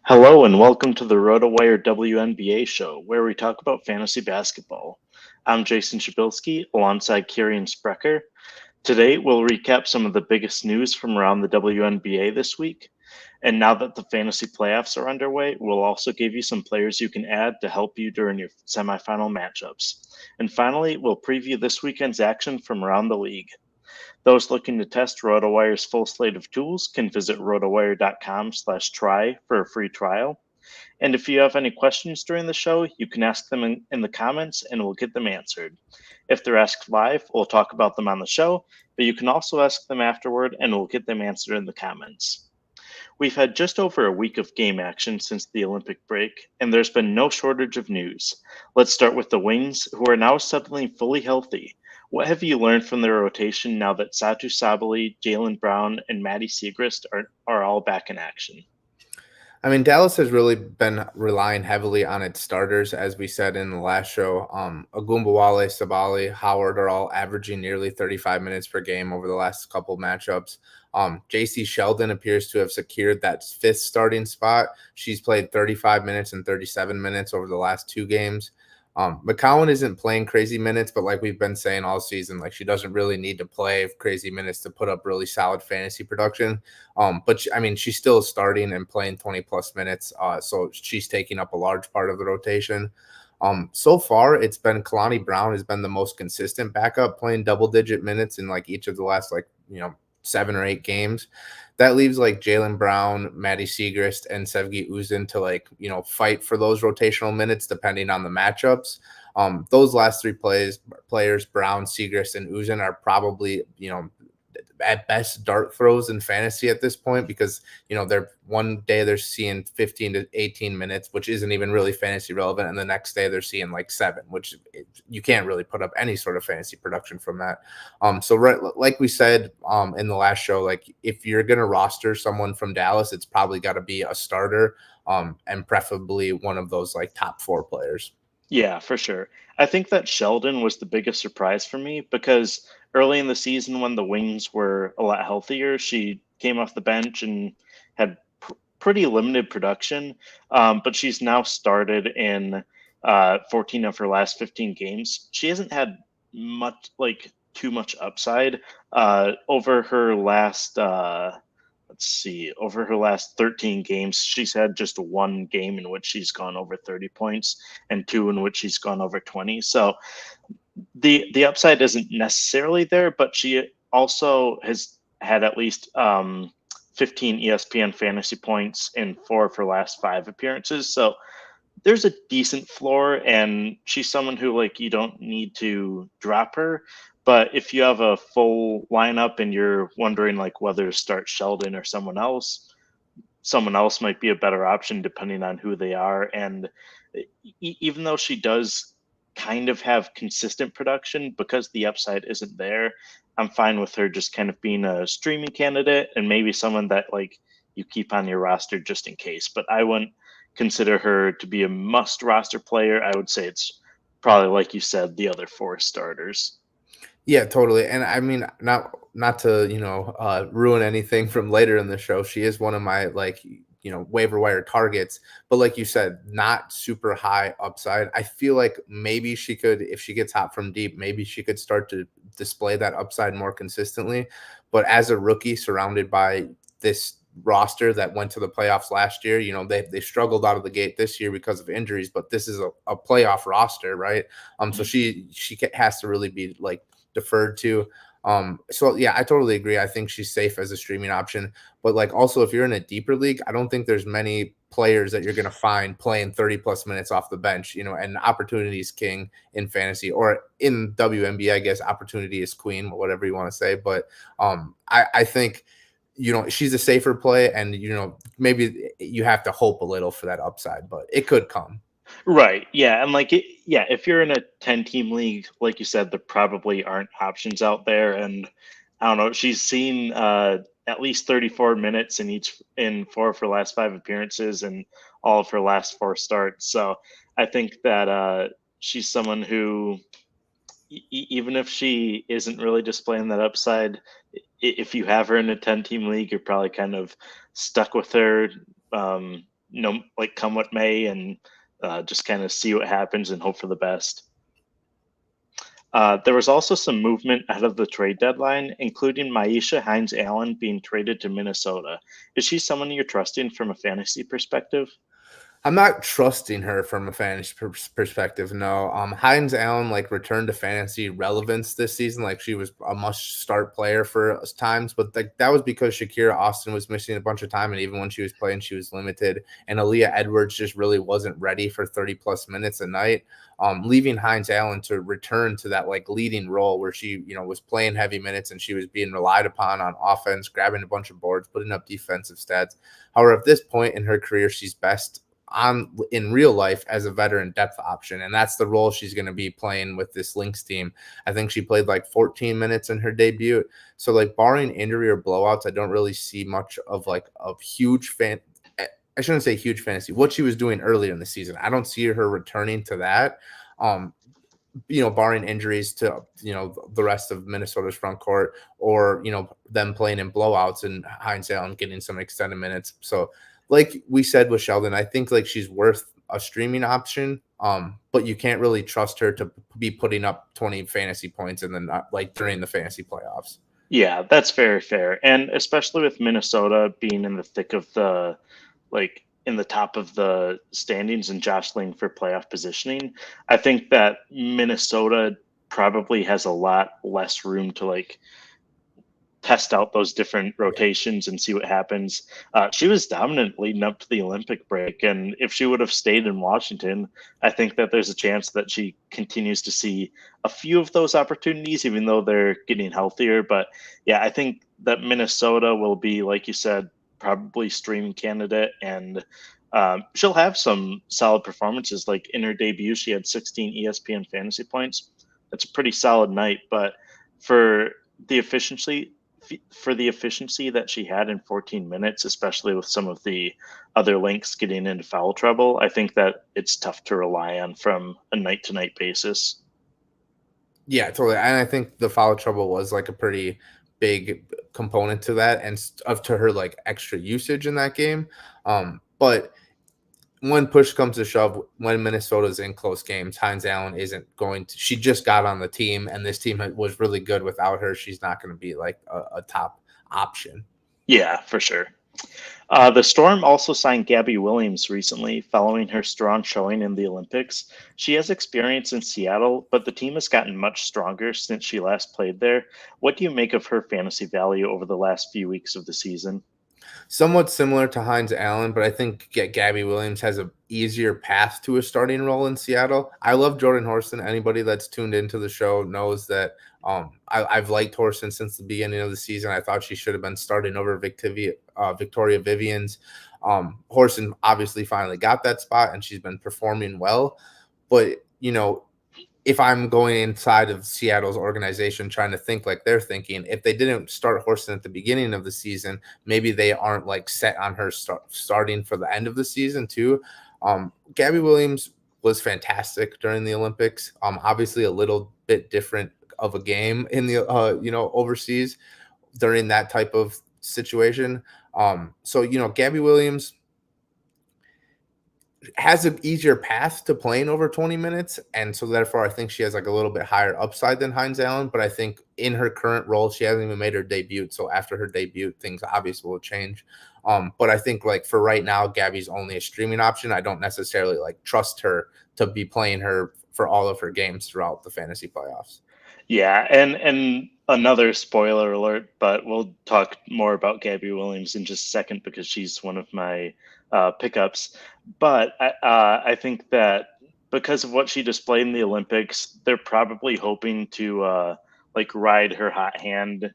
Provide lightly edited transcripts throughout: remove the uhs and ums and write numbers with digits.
Hello and welcome to the RotoWire WNBA show, where we talk about fantasy basketball. I'm Jason Shebilske alongside Kirien Sprecher. Today, we'll recap some of the biggest news from around the WNBA this week. And now that the fantasy playoffs are underway, we'll also give you some players you can add to help you during your semifinal matchups. And finally, we'll preview this weekend's action from around the league. Those looking to test RotoWire's full slate of tools can visit rotowire.com/try for a free trial. And if you have any questions during the show, you can ask them in the comments and we'll get them answered. If they're asked live, we'll talk about them on the show, but you can also ask them afterward and we'll get them answered in the comments. We've had just over a week of game action since the Olympic break, and there's been no shortage of news. Let's start with the Wings, who are now suddenly fully healthy. What have you learned from their rotation now that Satu Sabally, Jaylen Brown, and Maddie Siegrist are all back in action? I mean, Dallas has really been relying heavily on its starters, as we said in the last show. Agumbawale, Sabali, Howard are all averaging nearly 35 minutes per game over the last couple of matchups. Jacy Sheldon appears to have secured that fifth starting spot. She's played 35 minutes and 37 minutes over the last two games. McCowan isn't playing crazy minutes, but like we've been saying all season, like she doesn't really need to play crazy minutes to put up really solid fantasy production. But she's still starting and playing 20 plus minutes. So she's taking up a large part of the rotation. So far, it's been Kalani Brown has been the most consistent backup, playing double-digit minutes in like each of the last 7 or 8 games. That leaves like Jaylen Brown, Maddie Siegrist, and Sevgi Uzin to fight for those rotational minutes depending on the matchups. Those last three players, Brown, Siegrist, and Uzin, are probably at best dart throws in fantasy at this point because they're one day they're seeing 15 to 18 minutes, which isn't even really fantasy relevant, and the next day they're seeing like 7, which you can't really put up any sort of fantasy production from that. So right, like we said in the last show, like if you're gonna roster someone from Dallas, it's probably got to be a starter, and preferably one of those like top 4 players. Yeah, for sure. I think that Sheldon was the biggest surprise for me because early in the season, when the Wings were a lot healthier, she came off the bench and had pretty limited production. But she's now started in 14 of her last 15 games. She hasn't had too much upside over her last. Over her last 13 games, she's had just one game in which she's gone over 30 points and 2 in which she's gone over 20. So the upside isn't necessarily there, but she also has had at least 15 ESPN fantasy points in 4 of her last 5 appearances. So there's a decent floor, and she's someone who you don't need to drop her. But if you have a full lineup and you're wondering whether to start Sheldon or someone else might be a better option depending on who they are. And even though she does kind of have consistent production, because the upside isn't there, I'm fine with her just kind of being a streaming candidate and maybe someone that you keep on your roster just in case. But I wouldn't consider her to be a must roster player. I would say it's probably, like you said, the other 4 starters. Yeah, totally. And I mean, not to ruin anything from later in the show. She is one of my waiver wire targets, but like you said, not super high upside. I feel like maybe she could, if she gets hot from deep, maybe she could start to display that upside more consistently. But as a rookie surrounded by this roster that went to the playoffs last year, they struggled out of the gate this year because of injuries, but this is a playoff roster, right? So she has to really be deferred to. So yeah, I totally agree. I think she's safe as a streaming option, but also if you're in a deeper league, I don't think there's many players that you're going to find playing 30 plus minutes off the bench, and opportunity is king in fantasy, or in WNBA, I guess opportunity is queen, whatever you want to say. But I think she's a safer play, and maybe you have to hope a little for that upside, but it could come. Right. Yeah. And if you're in a 10-team league, like you said, there probably aren't options out there. And I don't know, she's seen at least 34 minutes in 4 of her last 5 appearances and all of her last 4 starts. So I think that she's someone who, even if she isn't really displaying that upside, if you have her in a 10-team league, you're probably kind of stuck with her. like come what may, and just kind of see what happens and hope for the best. There was also some movement ahead of the trade deadline, including Myisha Hines-Allen being traded to Minnesota. Is she someone you're trusting from a fantasy perspective? I'm not trusting her from a fantasy perspective. No, Hines-Allen like returned to fantasy relevance this season. Like she was a must-start player for times, but like that was because Shakira Austin was missing a bunch of time, and even when she was playing, she was limited. And Aaliyah Edwards just really wasn't ready for 30+ minutes a night. Leaving Hines-Allen to return to that like leading role where she was playing heavy minutes and she was being relied upon on offense, grabbing a bunch of boards, putting up defensive stats. However, at this point in her career, she's best in real life as a veteran depth option, and that's the role she's going to be playing with this Lynx team. I think she played like 14 minutes in her debut, so like barring injury or blowouts, I don't really see much of like a huge fan. I shouldn't say huge fantasy. What she was doing earlier in the season, I don't see her returning to that. Barring injuries to the rest of Minnesota's front court, or them playing in blowouts and Hines-Allen getting some extended minutes. So like we said with Sheldon, I think like she's worth a streaming option, but you can't really trust her to be putting up 20 fantasy points and then like during the fantasy playoffs. Yeah, that's very fair. And especially with Minnesota being in the thick of in the top of the standings and jostling for playoff positioning, I think that Minnesota probably has a lot less room to like test out those different rotations and see what happens. She was dominant leading up to the Olympic break, and if she would have stayed in Washington, I think that there's a chance that she continues to see a few of those opportunities, even though they're getting healthier. But yeah, I think that Minnesota will be, like you said, probably streaming candidate, and she'll have some solid performances. Like in her debut, she had 16 ESPN fantasy points. That's a pretty solid night, but for the efficiency that she had in 14 minutes, especially with some of the other links getting into foul trouble, I think that it's tough to rely on from a night to night basis. Yeah, totally. And I think the foul trouble was like a pretty big component to that and to her like extra usage in that game. But when push comes to shove, when Minnesota's in close games, Hines-Allen isn't going to. She just got on the team, and this team was really good without her. She's not going to be like a top option. Yeah, for sure. The Storm also signed Gabby Williams recently, following her strong showing in the Olympics. She has experience in Seattle, but the team has gotten much stronger since she last played there. What do you make of her fantasy value over the last few weeks of the season? Somewhat similar to Hines-Allen, but I think Gabby Williams has an easier path to a starting role in Seattle. I love Jordan Horston. Anybody that's tuned into the show knows that I've liked Horston since the beginning of the season. I thought she should have been starting over Victoria Vivians. Horston obviously finally got that spot, and she's been performing well. But, if I'm going inside of Seattle's organization trying to think like they're thinking, if they didn't start Horston at the beginning of the season, maybe they aren't like set on her starting for the end of the season too. Gabby Williams was fantastic during the Olympics. Obviously a little bit different of a game in the overseas during that type of situation. So Gabby Williams has an easier path to playing over 20 minutes. And so therefore I think she has like a little bit higher upside than Hines-Allen, but I think in her current role, she hasn't even made her debut. So after her debut, things obviously will change. But I think like for right now, Gabby's only a streaming option. I don't necessarily like trust her to be playing her for all of her games throughout the fantasy playoffs. Yeah, and another spoiler alert, but we'll talk more about Gabby Williams in just a second because she's one of my pickups. But I think that because of what she displayed in the Olympics, they're probably hoping to like ride her hot hand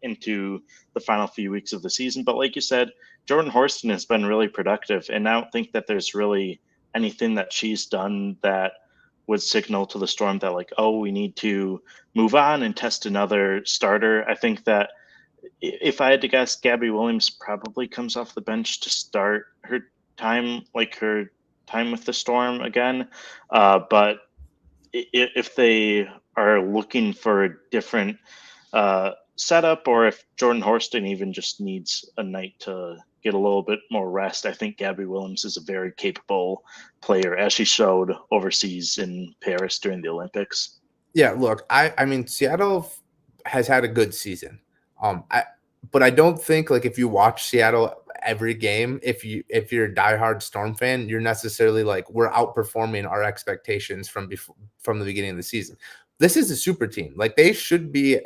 into the final few weeks of the season. But like you said, Jordan Horston has been really productive, and I don't think that there's really anything that she's done that would signal to the Storm that like, oh, we need to move on and test another starter. I think that if I had to guess, Gabby Williams probably comes off the bench to start her time with the Storm again. But if they are looking for a different setup, or if Jordan Horston even just needs a night to get a little bit more rest, I think Gabby Williams is a very capable player, as she showed overseas in Paris during the Olympics. Yeah, look, I mean, Seattle has had a good season. But I don't think, like, if you watch Seattle every game, if you're a diehard Storm fan, you're necessarily like, we're outperforming our expectations from the beginning of the season. This is a super team. Like, they should be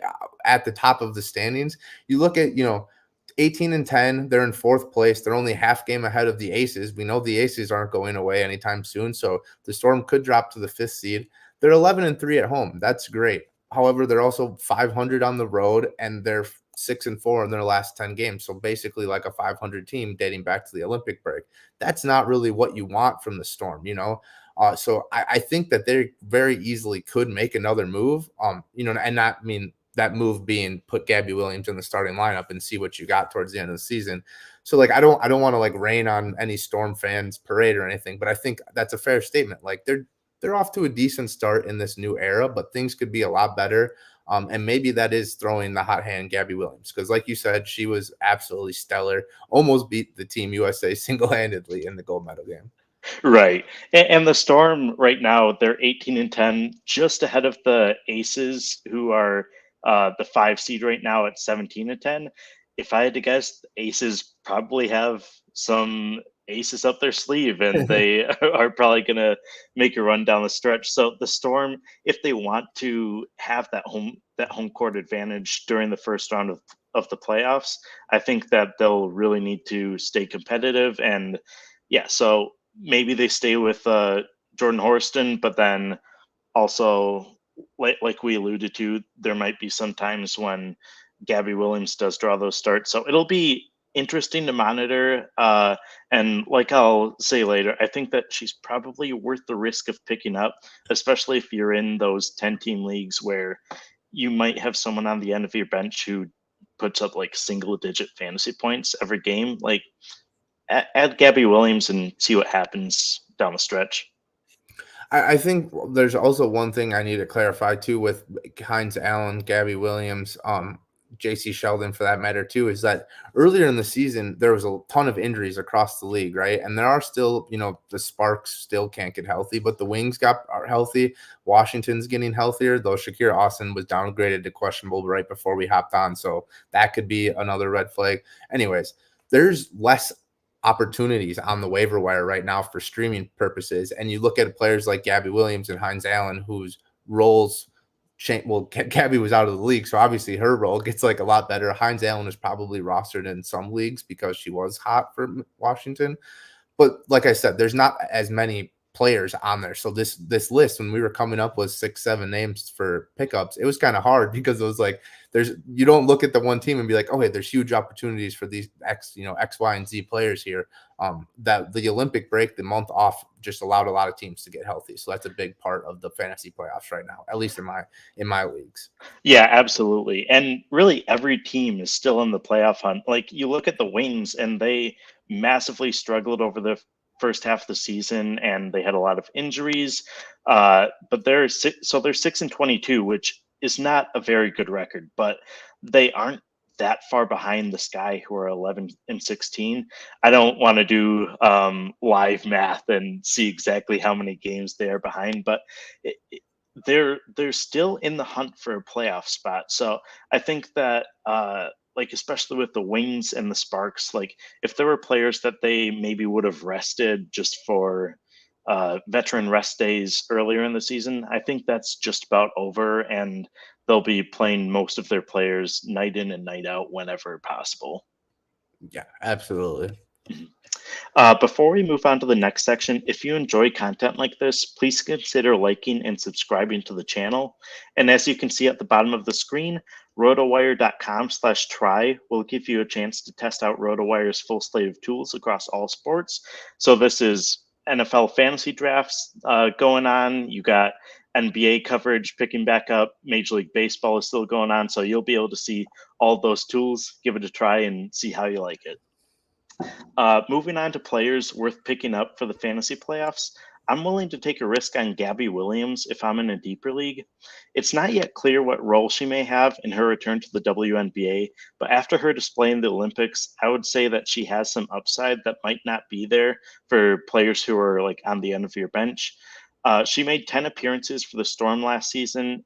at the top of the standings. You look at, 18-10, they're in fourth place. They're only half game ahead of the Aces. We know the Aces aren't going away anytime soon, so the Storm could drop to the 5th seed. They're 11-3 at home. That's great. However, they're also 500 on the road, and they're 6-4 in their last 10 games. So basically like a 500 team dating back to the Olympic break. That's not really what you want from the Storm, So I think that they very easily could make another move, and not mean that move being put Gabby Williams in the starting lineup and see what you got towards the end of the season. So like, I don't want to like rain on any Storm fans parade or anything, but I think that's a fair statement. Like, they're off to a decent start in this new era, but things could be a lot better. And maybe that is throwing the hot hand Gabby Williams, because like you said, she was absolutely stellar, almost beat the Team USA single-handedly in the gold medal game. Right. And the Storm right now, they're 18-10, just ahead of the Aces, who are the 5 seed right now at 17-10. If I had to guess, the Aces probably have some aces up their sleeve, and they are probably going to make a run down the stretch. So the Storm, if they want to have that home court advantage during the first round of the playoffs, I think that they'll really need to stay competitive. And yeah, so maybe they stay with Jordan Horston, but then also, like we alluded to, there might be some times when Gabby Williams does draw those starts. So it'll be interesting to monitor. And like I'll say later, I think that she's probably worth the risk of picking up, especially if you're in those 10-team leagues where you might have someone on the end of your bench who puts up like single-digit fantasy points every game. Like, add Gabby Williams and see what happens down the stretch. I think there's also one thing I need to clarify too with Hines-Allen, Gabby Williams, Jacy Sheldon for that matter too, is that earlier in the season there was a ton of injuries across the league, right? And there are still, the Sparks still can't get healthy, but the Wings are healthy. Washington's getting healthier, though Shakira Austin was downgraded to questionable right before we hopped on, so that could be another red flag. Anyways, there's less opportunities on the waiver wire right now for streaming purposes. And you look at players like Gabby Williams and Hines-Allen, whose roles change. Well, Gabby was out of the league, so obviously her role gets like a lot better. Hines-Allen is probably rostered in some leagues because she was hot for Washington. But like I said, there's not as many players on there. So this list, when we were coming up with 6-7 names for pickups, it was kind of hard because it was like, you don't look at the one team and be like, oh, hey, there's huge opportunities for these X, Y, and Z players here. That the Olympic break, the month off, just allowed a lot of teams to get healthy. So that's a big part of the fantasy playoffs right now, at least in my leagues. Yeah, absolutely. And really every team is still in the playoff hunt. Like, you look at the Wings, and they massively struggled over the first half of the season, and they had a lot of injuries. But they're 6-22, which is not a very good record, but they aren't that far behind the Sky, who are 11-16. I don't want to do live math and see exactly how many games they are behind, but they're still in the hunt for a playoff spot. So I think that like, especially with the Wings and the Sparks, like, if there were players that they maybe would have rested just for veteran rest days earlier in the season, I think that's just about over, and they'll be playing most of their players night in and night out whenever possible. Yeah, absolutely. Before we move on to the next section, if you enjoy content like this, please consider liking and subscribing to the channel. And as you can see at the bottom of the screen, rotowire.com/try will give you a chance to test out RotoWire's full slate of tools across all sports. So this is NFL fantasy drafts going on. You got NBA coverage picking back up. Major League Baseball is still going on. So you'll be able to see all those tools, give it a try, and see how you like it. Moving on to players worth picking up for the fantasy playoffs, I'm willing to take a risk on Gabby Williams if I'm in a deeper league. It's not yet clear what role she may have in her return to the WNBA, but after her display in the Olympics, I would say that she has some upside that might not be there for players who are like on the end of your bench. She made 10 appearances for the Storm last season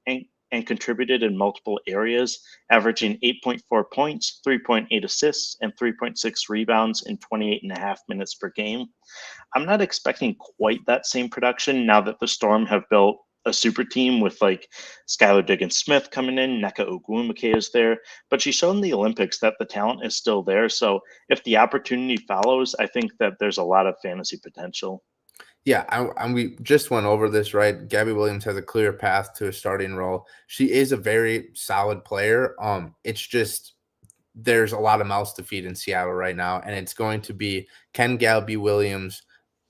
and contributed in multiple areas, averaging 8.4 points, 3.8 assists, and 3.6 rebounds in 28 and a half minutes per game. I'm not expecting quite that same production now that the Storm have built a super team with like Skylar Diggins Smith coming in, Neka Ogwumike is there, but she's shown in the Olympics that the talent is still there. So if the opportunity follows, I think that there's a lot of fantasy potential. Yeah, we just went over this, right? Gabby Williams has a clear path to a starting role. She is a very solid player. It's just there's a lot of mouths to feed in Seattle right now, and it's going to be, can Gabby Williams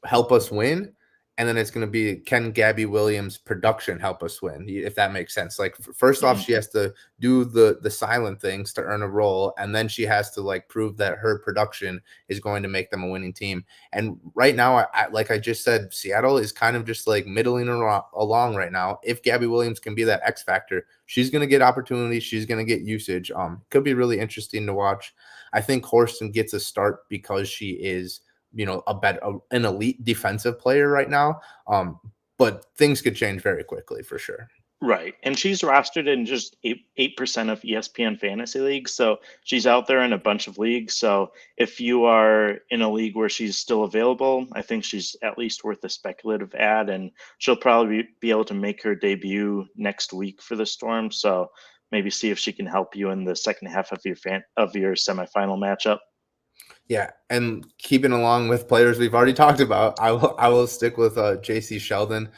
help us win? And then it's going to be, can Gabby Williams production help us win? If that makes sense. Like, first off, she has to do the silent things to earn a role, and then she has to like prove that her production is going to make them a winning team. And right now, like I just said, Seattle is kind of just like middling along right now. If Gabby Williams can be that X factor, she's going to get opportunities. She's going to get usage. Could be really interesting to watch. I think Horston gets a start because she is, an elite defensive player right now. But things could change very quickly for sure. Right. And she's rostered in just 8% of ESPN fantasy leagues. So she's out there in a bunch of leagues. So if you are in a league where she's still available, I think she's at least worth a speculative ad. And she'll probably be able to make her debut next week for the Storm. So maybe see if she can help you in the second half of your semifinal matchup. Yeah, and keeping along with players we've already talked about, I will stick with Jacy Sheldon.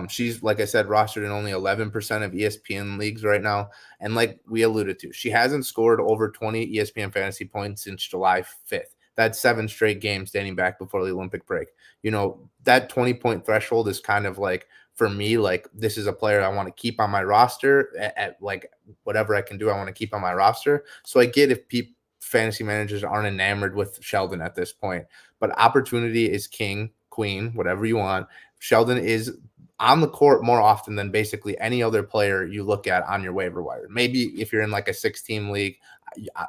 She's, like I said, rostered in only 11% of ESPN leagues right now, and like we alluded to, she hasn't scored over 20 ESPN fantasy points since July 5th. That's 7 straight games dating back before the Olympic break. That 20-point threshold is kind of like, for me, like, this is a player I want to keep on my roster at like whatever I can do. I want to keep on my roster. So I get if people, fantasy managers, aren't enamored with Sheldon at this point, but opportunity is king, queen, whatever you want. Sheldon is on the court more often than basically any other player you look at on your waiver wire. Maybe if you're in like a 6-team league,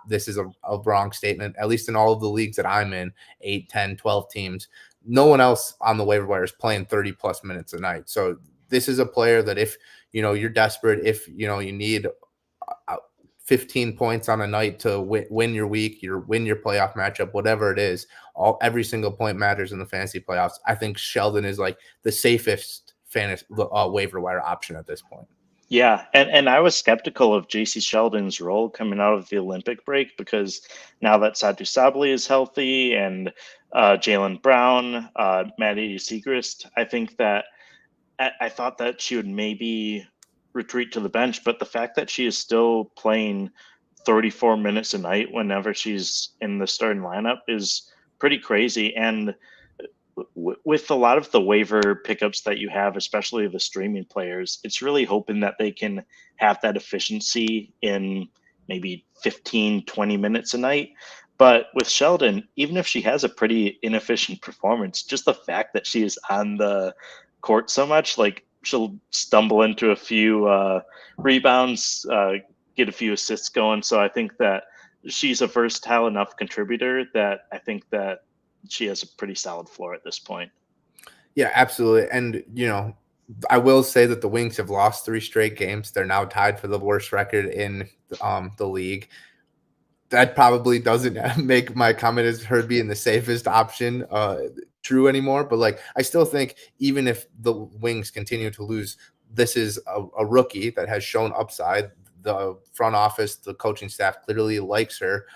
this is a wrong statement. At least in all of the leagues that I'm in, 8, 10, 12 teams, no one else on the waiver wire is playing 30 plus minutes a night. So this is a player that if you're desperate, if you need 15 points on a night to win your week, win your playoff matchup, whatever it is, every single point matters in the fantasy playoffs. I think Sheldon is like the safest fantasy waiver wire option at this point. Yeah, and I was skeptical of Jacy Sheldon's role coming out of the Olympic break because now that Satu Sabali is healthy and Jaylen Brown, Maddie Siegrist, I think that I thought that she would maybe retreat to the bench, but the fact that she is still playing 34 minutes a night whenever she's in the starting lineup is pretty crazy. And with a lot of the waiver pickups that you have, especially the streaming players, it's really hoping that they can have that efficiency in maybe 15, 20 minutes a night. But with Sheldon, even if she has a pretty inefficient performance, just the fact that she is on the court so much, like she'll stumble into a few rebounds, get a few assists going. So I think that she's a versatile enough contributor that I think that she has a pretty solid floor at this point. Yeah, absolutely. And, I will say that the Wings have lost 3 straight games. They're now tied for the worst record in the league. That probably doesn't make my comment as her being the safest option true anymore. But like, I still think even if the Wings continue to lose, this is a rookie that has shown upside. The front office, the coaching staff clearly likes her.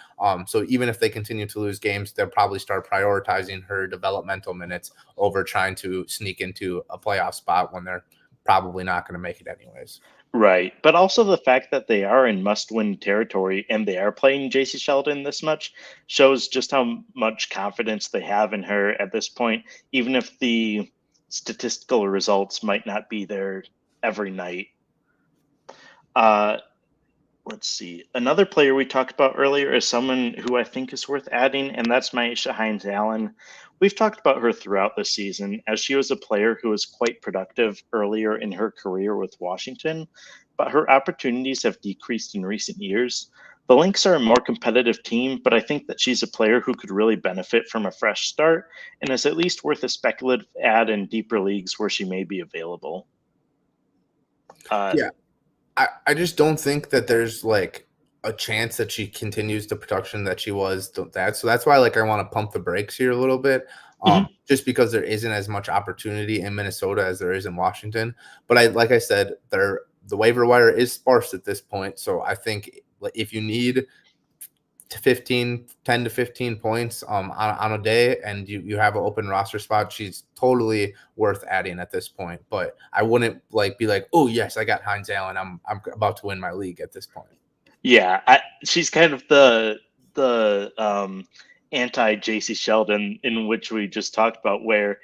So even if they continue to lose games, they'll probably start prioritizing her developmental minutes over trying to sneak into a playoff spot when they're probably not going to make it anyways. Right. But also the fact that they are in must-win territory and they are playing Jacy Sheldon this much shows just how much confidence they have in her at this point, even if the statistical results might not be there every night. let's see. Another player we talked about earlier is someone who I think is worth adding, and that's Myisha Hines-Allen. We've talked about her throughout the season, as she was a player who was quite productive earlier in her career with Washington, but her opportunities have decreased in recent years. The Lynx are a more competitive team, but I think that she's a player who could really benefit from a fresh start and is at least worth a speculative add in deeper leagues where she may be available. Yeah, I just don't think that there's like a chance that she continues the production that she was that. So that's why like I want to pump the brakes here a little bit. Mhm. Just because there isn't as much opportunity in Minnesota as there is in Washington. But like I said, the waiver wire is sparse at this point. So I think if you need to 10 to 15 points on a day and you have an open roster spot, she's totally worth adding at this point. But I wouldn't like be like, oh yes, I got Hines-Allen, I'm about to win my league at this point. Yeah, she's kind of the anti Jacy Sheldon, in which we just talked about, where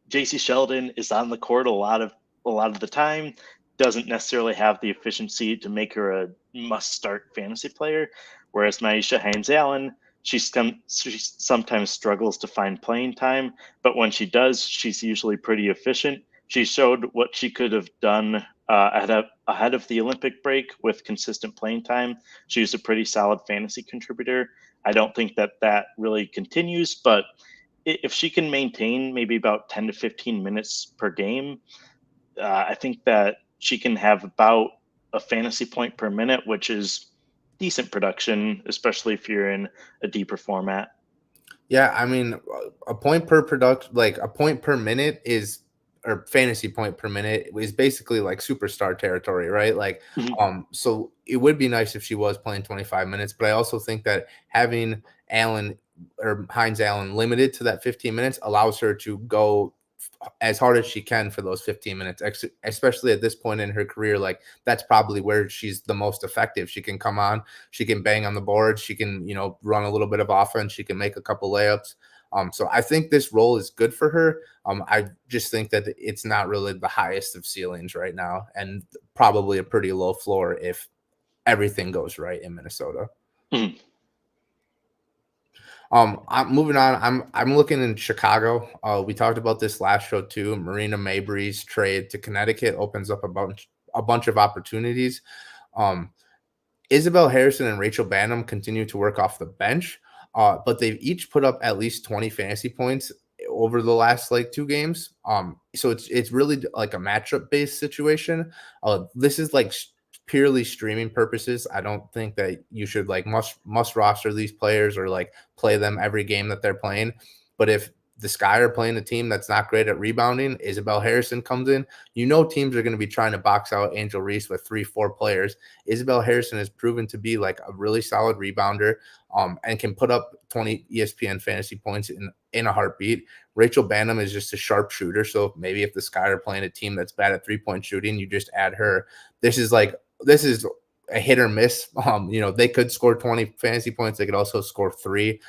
Jacy Sheldon is on the court a lot of the time, doesn't necessarily have the efficiency to make her a must start fantasy player, whereas Myisha Hines-Allen, she sometimes struggles to find playing time, but when she does, she's usually pretty efficient. She showed what she could have done ahead of the Olympic break with consistent playing time. She was a pretty solid fantasy contributor. I don't think that really continues, but if she can maintain maybe about 10 to 15 minutes per game, I think that she can have about a fantasy point per minute, which is decent production, especially if you're in a deeper format. Yeah, I mean, a point per production, like a point per minute is, or fantasy point per minute is basically like superstar territory, right? Like, Mhm. so it would be nice if she was playing 25 minutes, but I also think that having Allen or Hines-Allen limited to that 15 minutes allows her to go as hard as she can for those 15 minutes, especially at this point in her career. Like that's probably where she's the most effective. She can come on, she can bang on the board, she can, run a little bit of offense, she can make a couple layups. So I think this role is good for her. I just think that it's not really the highest of ceilings right now, and probably a pretty low floor if everything goes right in Minnesota. Mhm. I'm moving on. I'm looking in Chicago. We talked about this last show too. Marina Mabry's trade to Connecticut opens up a bunch of opportunities. Um, Isabelle Harrison and Rachel Banham continue to work off the bench, but they've each put up at least 20 fantasy points over the last like 2 games. So it's really like a matchup based situation. This is like purely streaming purposes. I don't think that you should like must roster these players or like play them every game that they're playing. But if the Sky are playing a team that's not great at rebounding, Isabelle Harrison comes in. Teams are going to be trying to box out Angel Reese with 3-4 players. Isabelle Harrison has proven to be like a really solid rebounder, and can put up 20 ESPN fantasy points in a heartbeat. Rachel Banham is just a sharp shooter. So maybe if the Sky are playing a team that's bad at 3-point shooting, you just add her. This is a hit or miss. They could score 20 fantasy points. They could also score 3.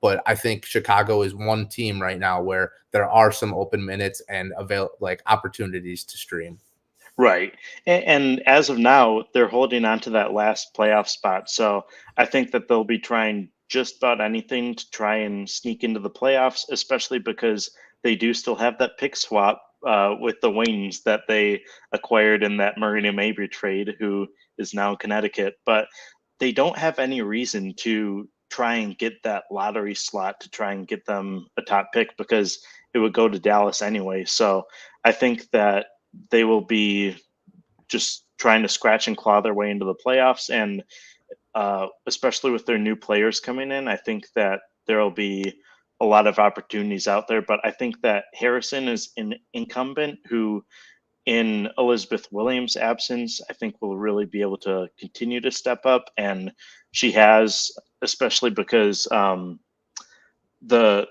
But I think Chicago is one team right now where there are some open minutes and opportunities to stream. Right. And as of now, they're holding on to that last playoff spot. So I think that they'll be trying just about anything to try and sneak into the playoffs, especially because they do still have that pick swap with the Wings that they acquired in that Marina Mabry trade, who is now in Connecticut. But they don't have any reason to try and get that lottery slot to try and get them a top pick because it would go to Dallas anyway. So I think that they will be just trying to scratch and claw their way into the playoffs. And especially with their new players coming in, I think that there will be a lot of opportunities out there. But I think that Harrison is an incumbent who, in Elizabeth Williams' absence, I think will really be able to continue to step up. And she has, especially because the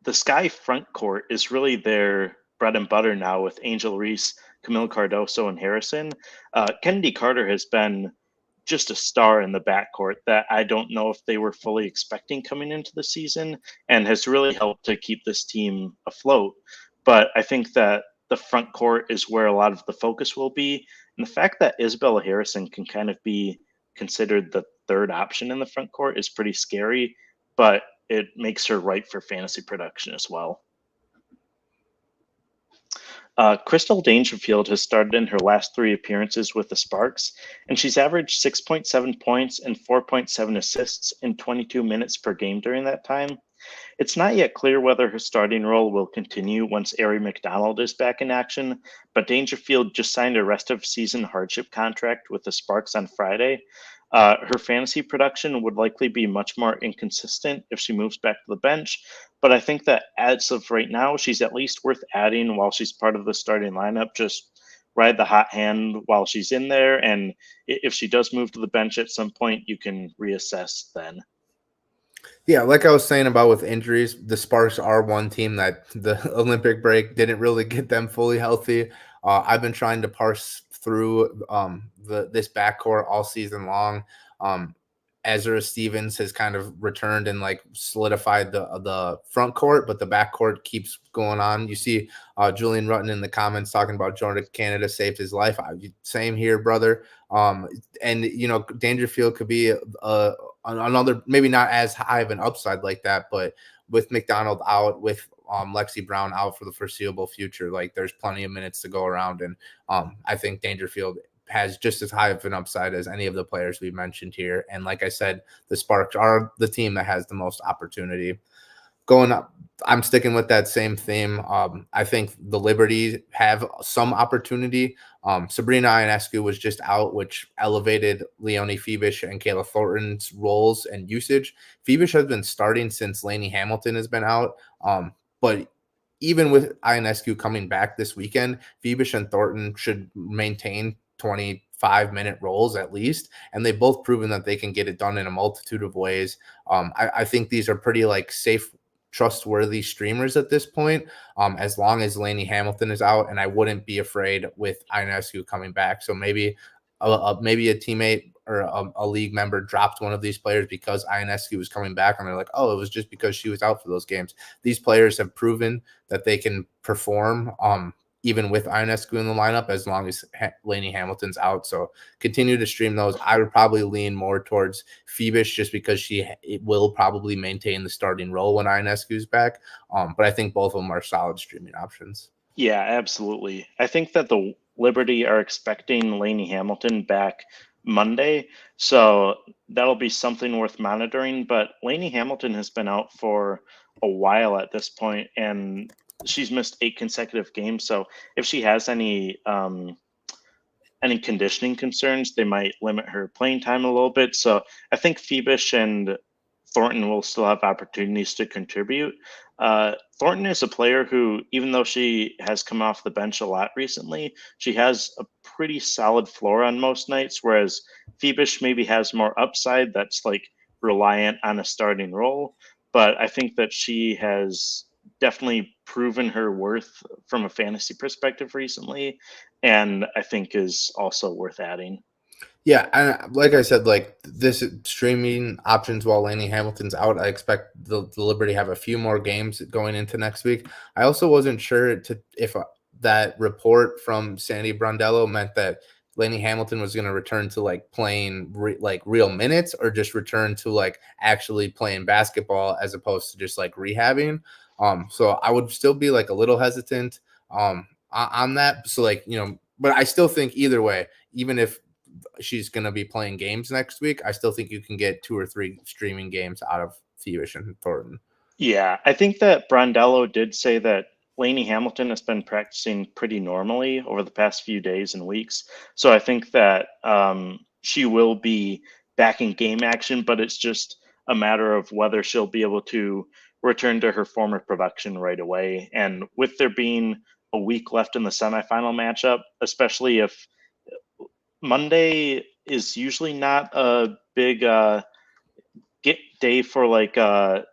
the Sky front court is really their bread and butter now with Angel Reese, Camille Cardoso, and Harrison. Kennedy Carter has been just a star in the backcourt that I don't know if they were fully expecting coming into the season and has really helped to keep this team afloat. But I think that the front court is where a lot of the focus will be. And the fact that Isabella Harrison can kind of be considered the third option in the front court is pretty scary, but it makes her right for fantasy production as well. Crystal Dangerfield has started in her last 3 appearances with the Sparks, and she's averaged 6.7 points and 4.7 assists in 22 minutes per game during that time. It's not yet clear whether her starting role will continue once Aari McDonald is back in action, but Dangerfield just signed a rest of season hardship contract with the Sparks on Friday. Her fantasy production would likely be much more inconsistent if she moves back to the bench, but I think that as of right now, she's at least worth adding while she's part of the starting lineup. Just ride the hot hand while she's in there, and if she does move to the bench at some point, you can reassess then. Yeah, like I was saying about with injuries, the Sparks are one team that the Olympic break didn't really get them fully healthy. I've been trying to parse through this backcourt all season long. Ezra Stevens has kind of returned and like solidified the front court, but the backcourt keeps going on. You see Julian Rutten in the comments talking about Jordan Canada saved his life. Same here, brother. And you know, Dangerfield could be another, maybe not as high of an upside like that, but with McDonald out, with Lexi Brown out for the foreseeable future, like there's plenty of minutes to go around, and I think Dangerfield has just as high of an upside as any of the players we mentioned here. And like I said, the Sparks are the team that has the most opportunity. Going up, I'm sticking with that same theme. I think the Liberty have some opportunity. Sabrina Ionescu was just out, which elevated Leonie Fiebich and Kayla Thornton's roles and usage. Fiebich has been starting since Lainey Hamilton has been out. But even with Ionescu coming back this weekend, Fiebich and Thornton should maintain 25-minute roles at least, and they've both proven that they can get it done in a multitude of ways. I think these are pretty like safe, trustworthy streamers at this point, as long as Lainey Hamilton is out, and I wouldn't be afraid with Ionescu coming back. So maybe a teammate or a league member dropped one of these players because Ionescu was coming back, and they're like, oh, it was just because she was out for those games. These players have proven that they can perform even with Ionescu in the lineup, as long as Lainey Hamilton's out. So continue to stream those. I would probably lean more towards Fiebich just because it will probably maintain the starting role when Ionescu's back. But I think both of them are solid streaming options. Yeah, absolutely. I think that the Liberty are expecting Lainey Hamilton back Monday, so that'll be something worth monitoring. But Lainey Hamilton has been out for a while at this point, and she's missed 8 consecutive games. So if she has any conditioning concerns, they might limit her playing time a little bit. So I think Fiebich and Thornton will still have opportunities to contribute. Thornton is a player who, even though she has come off the bench a lot recently, she has a pretty solid floor on most nights, whereas Fiebich maybe has more upside that's like reliant on a starting role. But I think that she has definitely proven her worth from a fantasy perspective recently, and I think is also worth adding. Yeah, and like I said, like this streaming options while Lainey Hamilton's out, I expect the Liberty have a few more games going into next week. I also wasn't sure if that report from Sandy Brondello meant that Lainey Hamilton was going to return to like playing real minutes, or just return to like actually playing basketball as opposed to just like rehabbing. So I would still be like a little hesitant on that. So like, you know, but I still think either way, even if she's going to be playing games next week, I still think you can get 2 or 3 streaming games out of Fiebich and Thornton. Yeah, I think that Brondello did say that Lainey Hamilton has been practicing pretty normally over the past few days and weeks. So I think that she will be back in game action, but it's just a matter of whether she'll be able to return to her former production right away. And with there being a week left in the semifinal matchup, especially if Monday is usually not a big get day for like the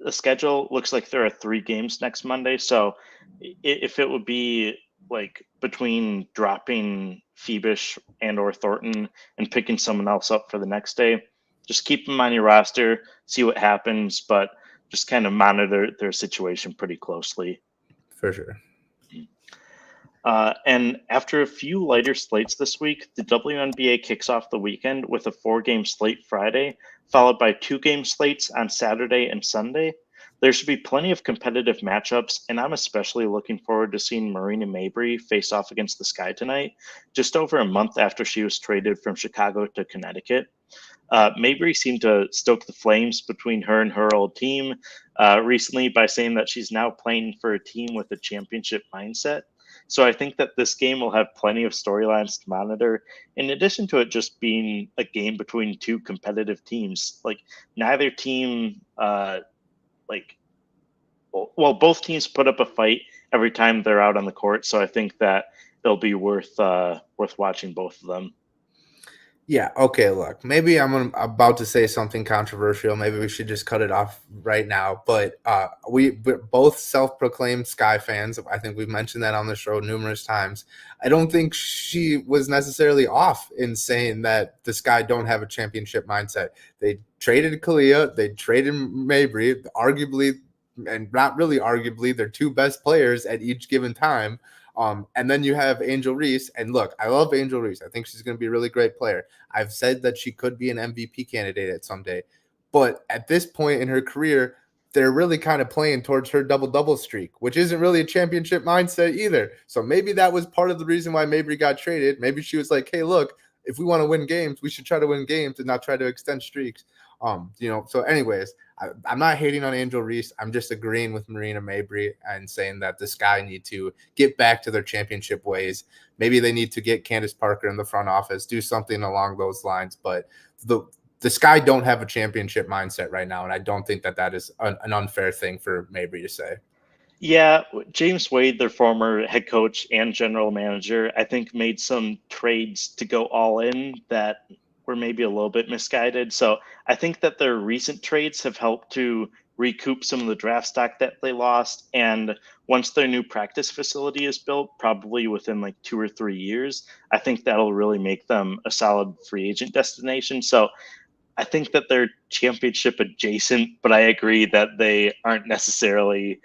schedule. Looks like there are 3 games next Monday. So if it would be like between dropping Fiebich and or Thornton and picking someone else up for the next day, just keep them on your roster, see what happens, but just kind of monitor their situation pretty closely. For sure. And after a few lighter slates this week, the WNBA kicks off the weekend with a 4-game slate Friday, followed by 2-game slates on Saturday and Sunday. There should be plenty of competitive matchups, and I'm especially looking forward to seeing Marina Mabrey face off against the Sky tonight, just over a month after she was traded from Chicago to Connecticut. Mabrey seemed to stoke the flames between her and her old team recently by saying that she's now playing for a team with a championship mindset. So I think that this game will have plenty of storylines to monitor, in addition to it just being a game between two competitive teams. Like neither team, both teams put up a fight every time they're out on the court. So I think that it'll be worth watching both of them. Yeah. Okay. Look, maybe I'm about to say something controversial. Maybe we should just cut it off right now. But we're both self-proclaimed Sky fans. I think we've mentioned that on the show numerous times. I don't think she was necessarily off in saying that the Sky don't have a championship mindset. They traded Kayla. They traded Mabrey. Arguably, and not really arguably, their two best players at each given time. And then you have Angel Reese. And look, I love Angel Reese. I think she's going to be a really great player. I've said that she could be an MVP candidate at someday. But at this point in her career, they're really kind of playing towards her double-double streak, which isn't really a championship mindset either. So maybe that was part of the reason why Mabrey got traded. Maybe she was like, hey, look, if we want to win games, we should try to win games and not try to extend streaks. So anyways, I'm not hating on Angel Reese. I'm just agreeing with Marina Mabrey and saying that the Sky need to get back to their championship ways. Maybe they need to get Candace Parker in the front office, do something along those lines. But the Sky don't have a championship mindset right now, and I don't think that is an unfair thing for Mabrey to say. Yeah, James Wade, their former head coach and general manager, I think made some trades to go all in that were maybe a little bit misguided. So I think that their recent trades have helped to recoup some of the draft stock that they lost. And once their new practice facility is built, probably within like 2 or 3 years, I think that'll really make them a solid free agent destination. So I think that they're championship adjacent, but I agree that they aren't necessarily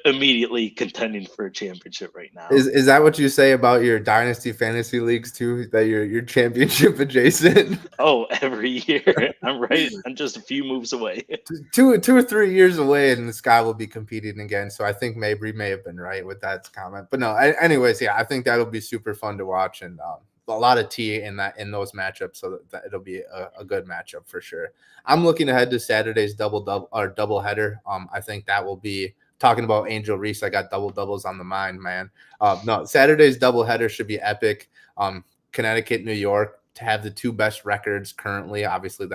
immediately contending for a championship right now. Is that what you say about your dynasty fantasy leagues too? That you're championship adjacent? Oh, every year I'm right. I'm just a few moves away. two or 3 years away, and the Sky will be competing again. So I think Mabrey may have been right with that comment. But no, anyways, yeah, I think that'll be super fun to watch, and a lot of tea in those matchups. So that it'll be a good matchup for sure. I'm looking ahead to Saturday's double header. I think that will be. Talking about Angel Reese, I got double doubles on the mind, man. No, Saturday's doubleheader should be epic. Connecticut, New York, to have the two best records currently. Obviously,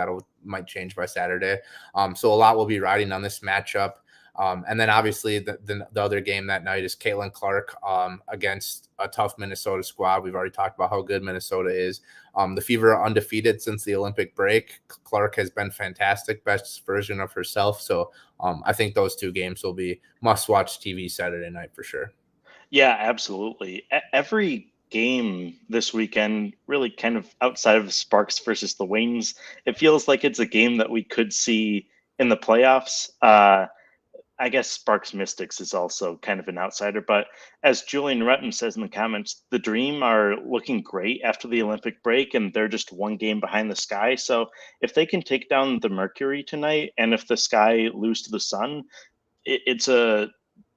might change by Saturday. So a lot will be riding on this matchup. And then obviously the other game that night is Caitlin Clark against a tough Minnesota squad. We've already talked about how good Minnesota is. The Fever are undefeated since the Olympic break. Clark has been fantastic, best version of herself. So I think those two games will be must-watch TV Saturday night for sure. Yeah, absolutely. Every game this weekend, really kind of outside of Sparks versus the Wings, it feels like it's a game that we could see in the playoffs. I guess Sparks Mystics is also kind of an outsider, but as Julian Retton says in the comments, the Dream are looking great after the Olympic break, and they're just one game behind the Sky. So if they can take down the Mercury tonight, and if the Sky lose to the Sun, it's a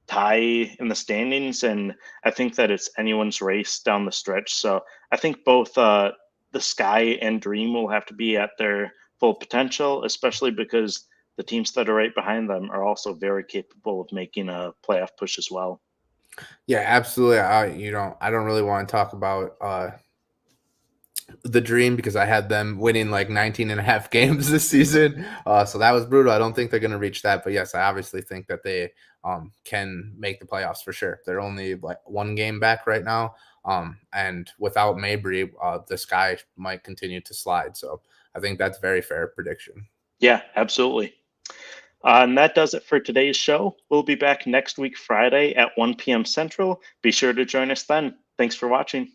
tie in the standings, and I think that it's anyone's race down the stretch. So I think both the Sky and Dream will have to be at their full potential, especially because the teams that are right behind them are also very capable of making a playoff push as well. Yeah, absolutely. I don't really want to talk about the Dream because I had them winning like 19 and a half games this season. So that was brutal. I don't think they're going to reach that. But yes, I obviously think that they can make the playoffs for sure. They're only like one game back right now. And without Mabrey, the Sky might continue to slide. So I think that's a very fair prediction. Yeah, absolutely. And that does it for today's show. We'll be back next week, Friday at 1 p.m. Central. Be sure to join us then. Thanks for watching.